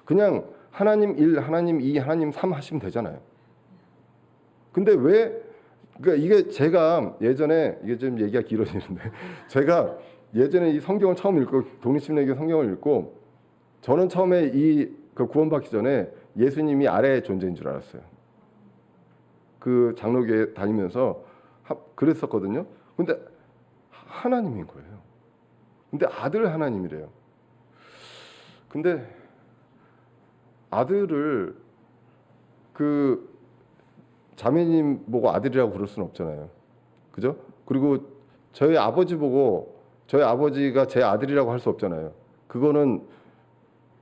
그냥 하나님 1, 하나님 2, 하나님 3 하시면 되잖아요. 근데 왜, 그러니까 이게 제가 예전에, 이게 좀 얘기가 길어지는데 제가 예전에 이 성경을 처음 읽고, 독립침례교 성경을 읽고, 저는 처음에 그 구원받기 전에 예수님이 아래의 존재인 줄 알았어요. 그 장로교회 다니면서 그랬었거든요. 근데 하나님인 거예요. 근데 아들 하나님이래요. 근데 아들을 그 자매님 보고 아들이라고 부를 수는 없잖아요. 그죠? 그리고 저희 아버지 보고 저희 아버지가 제 아들이라고 할 수 없잖아요. 그거는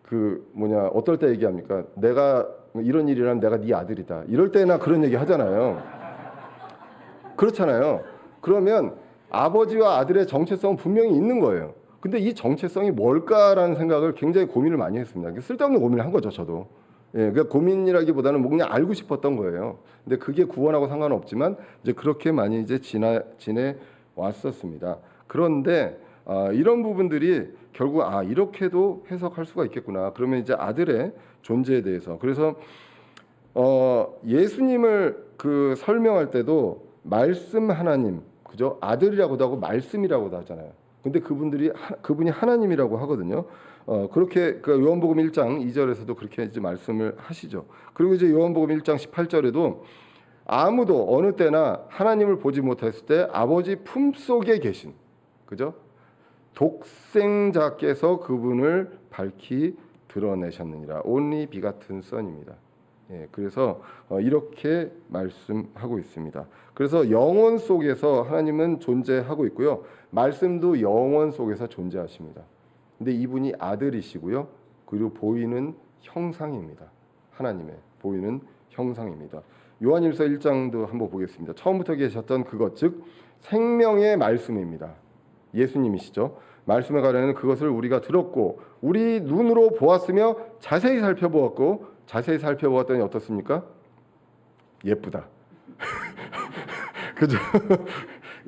그 뭐냐, 어떨 때 얘기합니까? 내가 이런 일이라면 내가 네 아들이다. 이럴 때나 그런 얘기 하잖아요. 그렇잖아요. 그러면 아버지와 아들의 정체성은 분명히 있는 거예요. 근데 이 정체성이 뭘까라는 생각을 굉장히 고민을 많이 했습니다. 쓸데없는 고민을 한 거죠, 저도. 예, 그러니까 고민이라기보다는 뭐 그냥 알고 싶었던 거예요. 근데 그게 구원하고 상관없지만 이제 그렇게 많이 이제 지내 왔었습니다. 그런데 이런 부분들이 결국 이렇게도 해석할 수가 있겠구나. 그러면 이제 아들의 존재에 대해서, 그래서 예수님을 그 설명할 때도 말씀 하나님, 그죠? 아들이라고도 하고 말씀이라고도 하잖아요. 근데 그분이 하나님이라고 하거든요. 그렇게 그 요한복음 1장 2절에서도 그렇게 이제 말씀을 하시죠. 그리고 이제 요한복음 1장 18절에도 아무도 어느 때나 하나님을 보지 못했을 때 아버지 품속에 계신, 그죠? 독생자께서 그분을 밝히 드러내셨느니라. 온리 비가튼 선입니다. 예, 그래서 이렇게 말씀하고 있습니다. 그래서 영원 속에서 하나님은 존재하고 있고요. 말씀도 영원 속에서 존재하십니다. 근데 이분이 아들이시고요. 그리고 보이는 형상입니다. 하나님의 보이는 형상입니다. 요한일서 1장도 한번 보겠습니다. 처음부터 계셨던 그것, 즉 생명의 말씀입니다. 예수님이시죠. 말씀에 관하여는 그것을 우리가 들었고 우리 눈으로 보았으며 자세히 살펴보았고, 자세히 살펴보았더니 어떻습니까? 예쁘다. 그죠?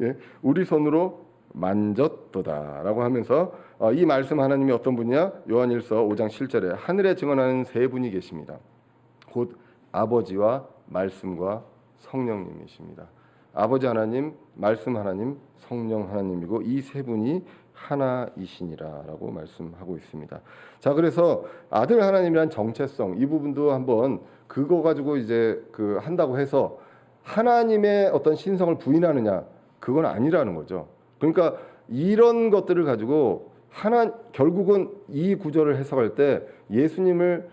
예, 우리 손으로 만졌도다라고 하면서 이 말씀 하나님이 어떤 분이냐? 요한일서 5장 7절에 하늘에 증언하는 세 분이 계십니다. 곧 아버지와 말씀과 성령님이십니다. 아버지 하나님, 말씀 하나님, 성령 하나님이고 이 세 분이 하나이시니라라고 말씀하고 있습니다. 자, 그래서 아들 하나님이란 정체성, 이 부분도 한번 그거 가지고 이제 그 한다고 해서 하나님의 어떤 신성을 부인하느냐, 그건 아니라는 거죠. 그러니까 이런 것들을 가지고 결국은 이 구절을 해석할 때 예수님을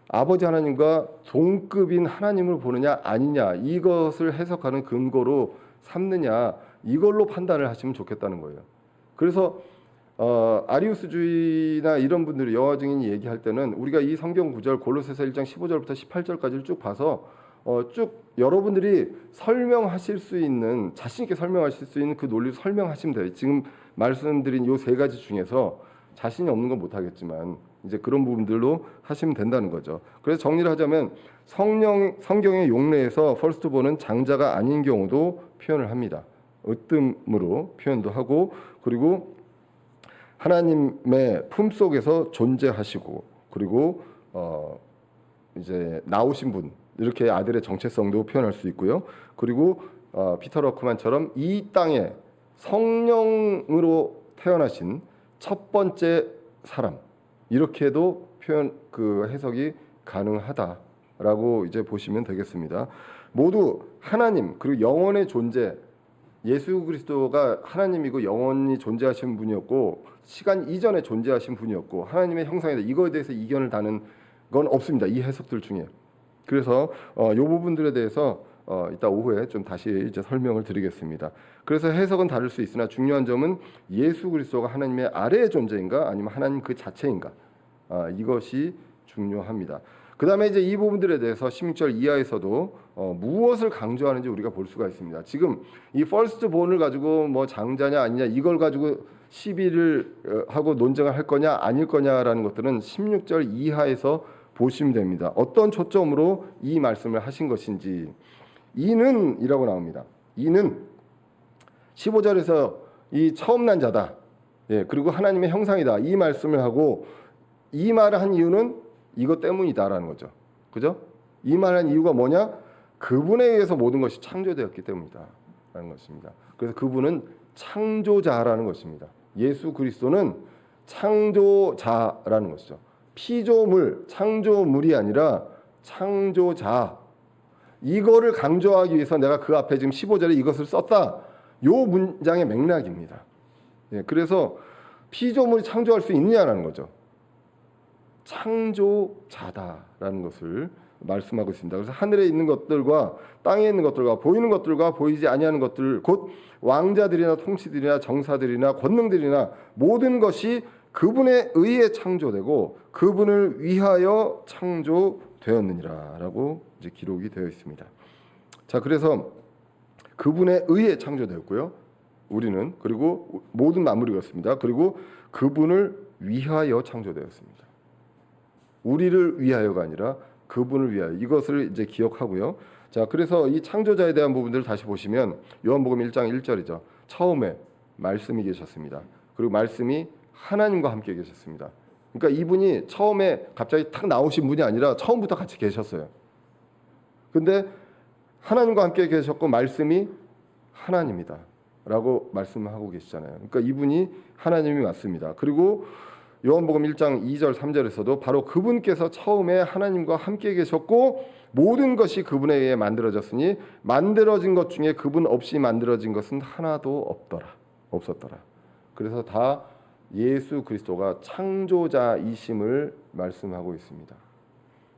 아버지 하나님과 동급인 하나님을 보느냐 아니냐, 이것을 해석하는 근거로 삼느냐, 이걸로 판단을 하시면 좋겠다는 거예요. 그래서 아리우스주의나 이런 분들이 여호와 증인이 얘기할 때는 우리가 이 성경 구절 골로새서 1장 15절부터 18절까지를 쭉 봐서 쭉 여러분들이 설명하실 수 있는 자신 있게 설명하실 수 있는 그 논리를 설명하시면 돼요. 지금 말씀드린 요 세 가지 중에서 자신이 없는 건 못하겠지만 이제 그런 부분들로 하시면 된다는 거죠. 그래서 정리를 하자면 성경의 용례에서 퍼스트본은 장자가 아닌 경우도 표현을 합니다. 으뜸으로 표현도 하고 그리고 하나님의 품 속에서 존재하시고 그리고 이제 나오신 분 이렇게 아들의 정체성도 표현할 수 있고요. 그리고 피터 러크만처럼 이 땅에 성령으로 태어나신 첫 번째 사람 이렇게도 표현 해석이 가능하다라고 이제 보시면 되겠습니다. 모두 하나님 그리고 영원의 존재 예수 그리스도가 하나님이고 영원히 존재하신 분이었고 시간 이전에 존재하신 분이었고 하나님의 형상이다. 이거에 대해서 이견을 다는 건 없습니다. 이 해석들 중에. 그래서 이 부분들에 대해서 이따 오후에 좀 다시 이제 설명을 드리겠습니다. 그래서 해석은 다를 수 있으나 중요한 점은 예수 그리스도가 하나님의 아래의 존재인가 아니면 하나님 그 자체인가 이것이 중요합니다. 그 다음에 이제 이 부분들에 대해서 16절 이하에서도 무엇을 강조하는지 우리가 볼 수가 있습니다. 지금 이 퍼스트 본을 가지고 뭐 장자냐 아니냐 이걸 가지고 시비를 하고 논쟁을 할 거냐 아닐 거냐라는 것들은 16절 이하에서 보시면 됩니다. 어떤 초점으로 이 말씀을 하신 것인지 이는 이라고 나옵니다. 이는 15절에서 이 처음 난 자다. 예, 그리고 하나님의 형상이다. 이 말씀을 하고 이 말을 한 이유는 이것 때문이다라는 거죠. 그죠? 이 말한 이유가 뭐냐? 그분에 의해서 모든 것이 창조되었기 때문이다라는 것입니다. 그래서 그분은 창조자라는 것입니다. 예수 그리스도는 창조자라는 것이죠. 피조물, 창조물이 아니라 창조자. 이거를 강조하기 위해서 내가 그 앞에 지금 15절에 이것을 썼다. 요 문장의 맥락입니다. 예, 그래서 피조물이 창조할 수 있느냐라는 거죠. 창조자다라는 것을 말씀하고 있습니다. 그래서 하늘에 있는 것들과 땅에 있는 것들과 보이는 것들과 보이지 아니하는 것들 곧 왕자들이나 통치들이나 정사들이나 권능들이나 모든 것이 그분에 의해 창조되고 그분을 위하여 창조되었느니라라고 이제 기록이 되어 있습니다. 자, 그래서 그분에 의해 창조되었고요. 우리는 그리고 모든 만물이 그렇습니다. 그리고 그분을 위하여 창조되었습니다. 우리를 위하여가 아니라 그분을 위하여 이것을 이제 기억하고요. 자, 그래서 이 창조자에 대한 부분들을 다시 보시면 요한복음 1장 1절이죠. 처음에 말씀이 계셨습니다. 그리고 말씀이 하나님과 함께 계셨습니다. 그러니까 이분이 처음에 갑자기 탁 나오신 분이 아니라 처음부터 같이 계셨어요. 근데 하나님과 함께 계셨고 말씀이 하나님이다 라고 말씀하고 계시잖아요. 그러니까 이분이 하나님이 맞습니다. 그리고 요한복음 1장 2절 3절에서도 바로 그분께서 처음에 하나님과 함께 계셨고 모든 것이 그분에 의해 만들어졌으니 만들어진 것 중에 그분 없이 만들어진 것은 하나도 없었더라. 그래서 다 예수 그리스도가 창조자이심을 말씀하고 있습니다.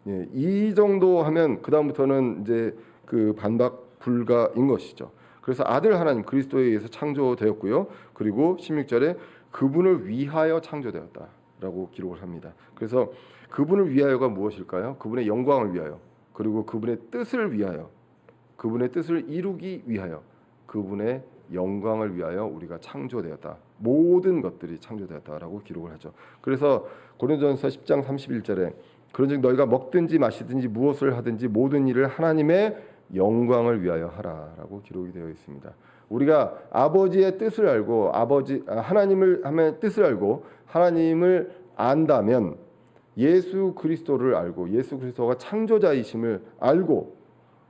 예, 이 정도 하면 그 다음부터는 이제 그 반박 불가인 것이죠. 그래서 아들 하나님 그리스도에 의해서 창조되었고요. 그리고 16절에 그분을 위하여 창조되었다라고 기록을 합니다. 그래서 그분을 위하여가 무엇일까요? 그분의 영광을 위하여, 그리고 그분의 뜻을 위하여, 그분의 뜻을 이루기 위하여, 그분의 영광을 위하여 우리가 창조되었다. 모든 것들이 창조되었다라고 기록을 하죠. 그래서 고린도전서 10장 31절에 그런즉 너희가 먹든지 마시든지 무엇을 하든지 모든 일을 하나님의 영광을 위하여 하라라고 기록이 되어 있습니다. 우리가 아버지의 뜻을 알고 하나님을 하면 뜻을 알고 하나님을 안다면 예수 그리스도를 알고 예수 그리스도가 창조자이심을 알고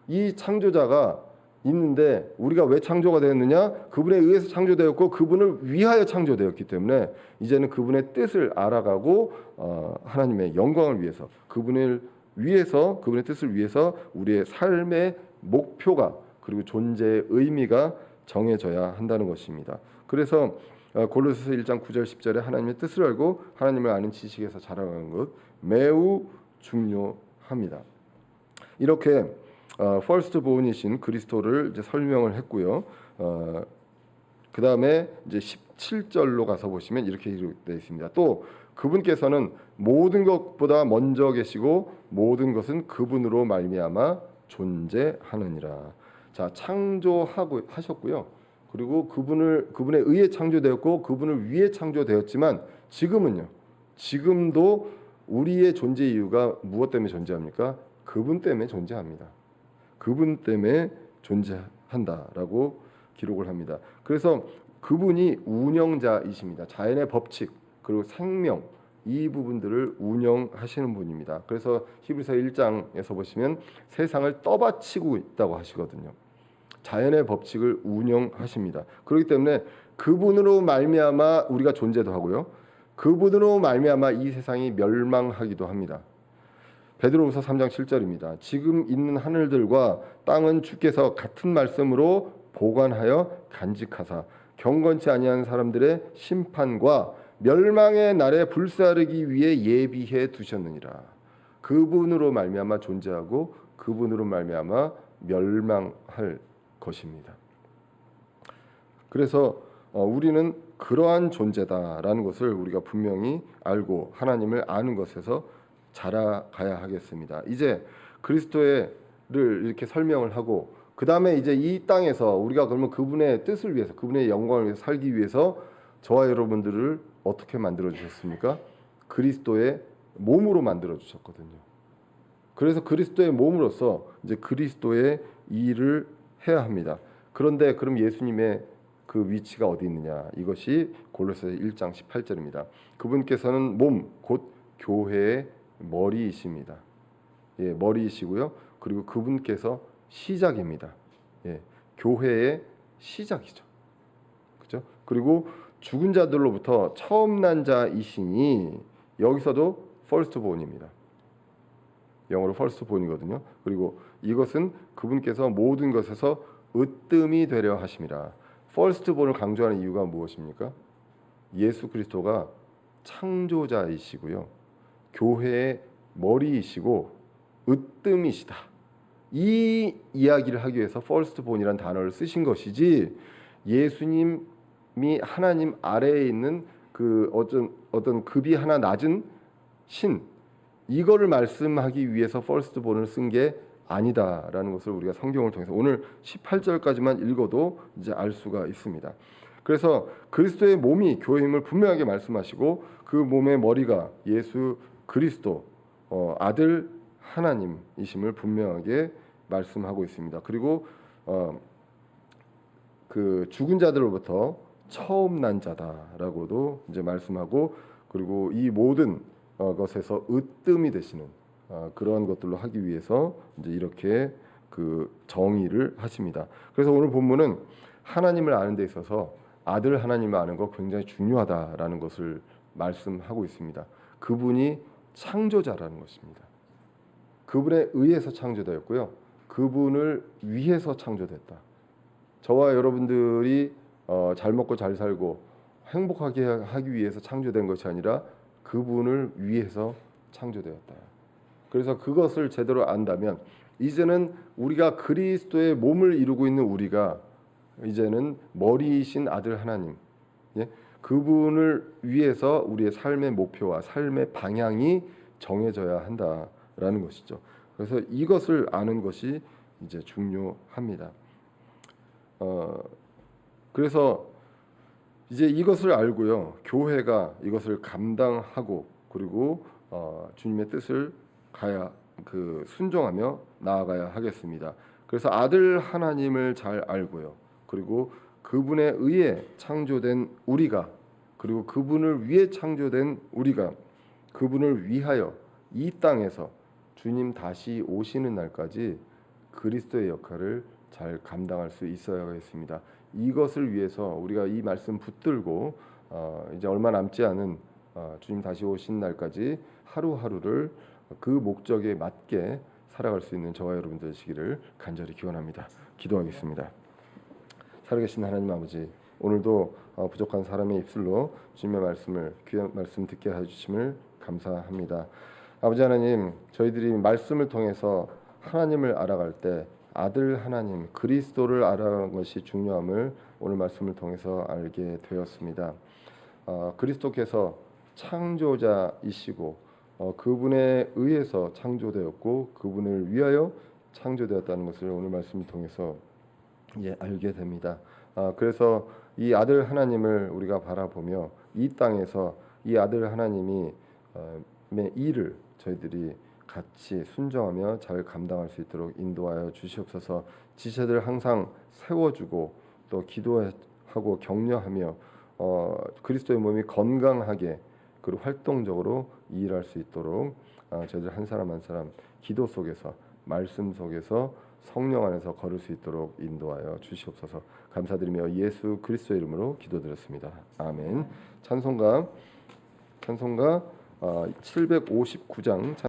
이 창조자가 있는데 우리가 왜 창조가 되었느냐? 그분에 의해서 창조되었고 그분을 위하여 창조되었기 때문에 이제는 그분의 뜻을 알아가고 하나님의 영광을 위해서 그분의 뜻을 위해서 우리의 삶의 목표가 그리고 존재의 의미가 정해져야 한다는 것입니다. 그래서 골로새서 1장 9절 10절에 하나님의 뜻을 알고 하나님을 아는 지식에서 자라가는 것 매우 중요합니다. 이렇게 퍼스트 본이신 그리스도를 이제 설명을 했고요. 그 다음에 이제 17절로 가서 보시면 이렇게 기록되어 있습니다. 또 그분께서는 모든 것보다 먼저 계시고 모든 것은 그분으로 말미암아 존재하느니라. 자, 창조하고 하셨고요. 그리고 그분에 의해 창조되었고 그분을 위해 창조되었지만 지금은요. 지금도 우리의 존재 이유가 무엇 때문에 존재합니까? 그분 때문에 존재합니다. 그분 때문에 존재한다라고 기록을 합니다. 그래서 그분이 운영자이십니다. 자연의 법칙 그리고 생명 이 부분들을 운영하시는 분입니다. 그래서 히브리서 1장에서 보시면 세상을 떠받치고 있다고 하시거든요. 자연의 법칙을 운영하십니다. 그렇기 때문에 그분으로 말미암아 우리가 존재도 하고요. 그분으로 말미암아 이 세상이 멸망하기도 합니다. 베드로후서 3장 7절입니다. 지금 있는 하늘들과 땅은 주께서 같은 말씀으로 보관하여 간직하사 경건치 아니한 사람들의 심판과 멸망의 날에 불사르기 위해 예비해 두셨느니라. 그분으로 말미암아 존재하고 그분으로 말미암아 멸망할 것입니다. 그래서 우리는 그러한 존재다라는 것을 우리가 분명히 알고 하나님을 아는 것에서 자라가야 하겠습니다. 이제 그리스도를 이렇게 설명을 하고 그 다음에 이제 이 땅에서 우리가 그러면 그분의 뜻을 위해서 그분의 영광을 위해서 살기 위해서 저와 여러분들을 어떻게 만들어 주셨습니까? 그리스도의 몸으로 만들어 주셨거든요. 그래서 그리스도의 몸으로서 이제 그리스도의 일을 해야 합니다. 그런데 그럼 예수님의 그 위치가 어디 있느냐? 이것이 골로새서 1장 18절입니다. 그분께서는 몸 곧 교회의 머리이십니다. 예, 머리이시고요. 그리고 그분께서 시작입니다. 예, 교회의 시작이죠. 그렇죠? 그리고 죽은 자들로부터 처음 난 자이시니 여기서도 firstborn입니다. 영어로 firstborn이거든요. 그리고 이것은 그분께서 모든 것에서 으뜸이 되려 하심이라. firstborn을 강조하는 이유가 무엇입니까? 예수 그리스도가 창조자이시고요. 교회의 머리이시고 으뜸이시다. 이 이야기를 하기 위해서 firstborn이라는 단어를 쓰신 것이지 예수님이 하나님 아래에 있는 그 어떤 급이 하나 낮은 신 이거를 말씀하기 위해서 firstborn을 쓴 게 아니다라는 것을 우리가 성경을 통해서 오늘 18절까지만 읽어도 이제 알 수가 있습니다. 그래서 그리스도의 몸이 교회임을 분명하게 말씀하시고 그 몸의 머리가 예수 그리스도 아들 하나님이심을 분명하게 말씀하고 있습니다. 그리고 그 죽은 자들로부터 처음 난 자다라고도 이제 말씀하고 그리고 이 모든 것에서 으뜸이 되시는 그러한 것들로 하기 위해서 이제 이렇게 그 정의를 하십니다. 그래서 오늘 본문은 하나님을 아는 데 있어서 아들 하나님을 아는 거 굉장히 중요하다라는 것을 말씀하고 있습니다. 그분이 창조자라는 것입니다. 그분에 의해서 창조되었고요. 그분을 위해서 창조됐다. 저와 여러분들이 잘 먹고 잘 살고 행복하게 하기 위해서 창조된 것이 아니라 그분을 위해서 창조되었다. 그래서 그것을 제대로 안다면 이제는 우리가 그리스도의 몸을 이루고 있는 우리가 이제는 머리이신 아들 하나님, 예? 그분을 위해서 우리의 삶의 목표와 삶의 방향이 정해져야 한다라는 것이죠. 그래서 이것을 아는 것이 이제 중요합니다. 그래서 이제 이것을 알고요, 교회가 이것을 감당하고 그리고 주님의 뜻을 순종하며 나아가야 하겠습니다. 그래서 아들 하나님을 잘 알고요, 그리고 그분에 의해 창조된 우리가 그리고 그분을 위해 창조된 우리가 그분을 위하여 이 땅에서 주님 다시 오시는 날까지 그리스도의 역할을 잘 감당할 수 있어야겠습니다. 이것을 위해서 우리가 이 말씀 붙들고 이제 얼마 남지 않은 주님 다시 오신 날까지 하루하루를 그 목적에 맞게 살아갈 수 있는 저와 여러분들 되시기를 간절히 기원합니다. 기도하겠습니다. 살아계신 하나님 아버지, 오늘도 부족한 사람의 입술로 주님의 말씀을 귀한 말씀 듣게 해주심을 감사합니다. 아버지 하나님, 저희들이 말씀을 통해서 하나님을 알아갈 때 아들 하나님 그리스도를 알아가는 것이 중요함을 오늘 말씀을 통해서 알게 되었습니다. 그리스도께서 창조자이시고 그분에 의해서 창조되었고 그분을 위하여 창조되었다는 것을 오늘 말씀을 통해서 알게 됩니다. 그래서 이 아들 하나님을 우리가 바라보며 이 땅에서 이 아들 하나님이 일을 저희들이 같이 순종하며 잘 감당할 수 있도록 인도하여 주시옵소서. 지체들 항상 세워주고 또 기도하고 격려하며 그리스도의 몸이 건강하게 그리고 활동적으로 일할 수 있도록 저희들 한 사람 한 사람 기도 속에서 말씀 속에서 성령 안에서 걸을 수 있도록 인도하여 주시옵소서. 감사드리며 예수 그리스도의 이름으로 기도드렸습니다. 아멘. 찬송가 759장